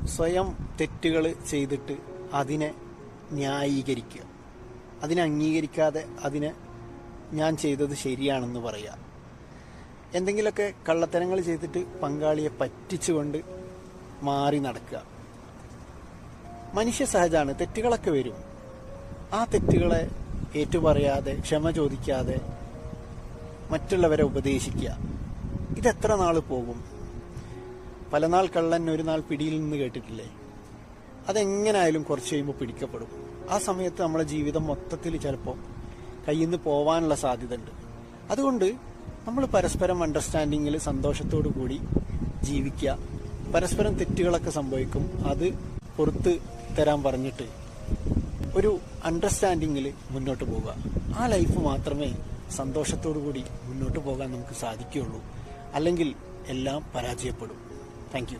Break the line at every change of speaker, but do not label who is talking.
സ്വയം തെറ്റുകൾ ചെയ്തിട്ട് അതിനെ ന്യായീകരിക്കുക, അതിനെ അംഗീകരിക്കാതെ അതിനെ ഞാൻ ചെയ്തത് ശരിയാണെന്ന് പറയുക. എന്തെങ്കിലുമൊക്കെ കള്ളത്തരങ്ങൾ ചെയ്തിട്ട് പങ്കാളിയെ പറ്റിച്ചുകൊണ്ട് മാറി നടക്കുക. മനുഷ്യ സഹജമാണ്, തെറ്റുകളൊക്കെ വരും. ആ തെറ്റുകളെ ഏറ്റുപറയാതെ ക്ഷമ ചോദിക്കാതെ മറ്റുള്ളവരെ ഉപദേശിക്കുക. ഇതെത്ര നാൾ പോകും? പല നാൾ കള്ളൻ ഒരു നാൾ പിടിയിൽ നിന്ന് കേട്ടിട്ടില്ലേ? അതെങ്ങനായാലും കുറച്ച് കഴിയുമ്പോൾ പിടിക്കപ്പെടും. ആ സമയത്ത് നമ്മളെ ജീവിതം മൊത്തത്തിൽ ചിലപ്പോൾ കയ്യിൽ നിന്ന് പോവാനുള്ള സാധ്യത ഉണ്ട്. അതുകൊണ്ട് നമ്മൾ പരസ്പരം അണ്ടർസ്റ്റാൻഡിങ്ങിൽ സന്തോഷത്തോടു കൂടി ജീവിക്കുക. പരസ്പരം തെറ്റുകളൊക്കെ സംഭവിക്കും, അത് പുറത്ത് തരാൻ പറഞ്ഞിട്ട് ഒരു അണ്ടർസ്റ്റാൻഡിങ്ങിൽ മുന്നോട്ട് പോവുക. ആ ലൈഫ് മാത്രമേ സന്തോഷത്തോടു കൂടി മുന്നോട്ട് പോകാൻ നമുക്ക് സാധിക്കുകയുള്ളൂ. അല്ലെങ്കിൽ എല്ലാം പരാജയപ്പെടും. Thank you.